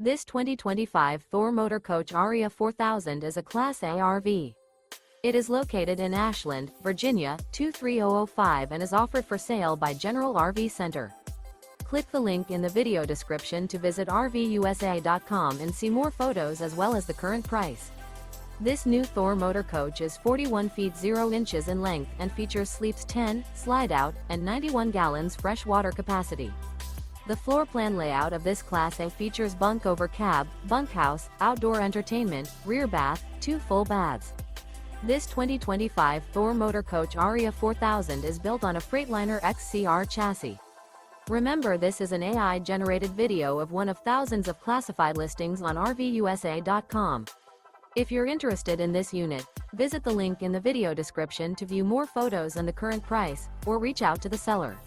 This 2025 Thor Motor Coach Aria 4000 is a Class A RV. It is located in Ashland, Virginia, 23005 and is offered for sale by General RV Center. Click the link in the video description to visit RVUSA.com and see more photos as well as the current price. This new Thor Motor Coach is 41 feet 0 inches in length and features sleeps 10, Slideout, and 91 gallons fresh water capacity. The floor plan layout of this Class A features Bunk Over Cab, Bunkhouse, outdoor entertainment, rear bath, 2 full baths. This 2025 Thor Motor Coach Aria 4000 is built on a Freightliner XC-R chassis. Remember, this is an AI-generated video of one of thousands of classified listings on RVUSA.com. If you're interested in this unit, visit the link in the video description to view more photos and the current price, or reach out to the seller.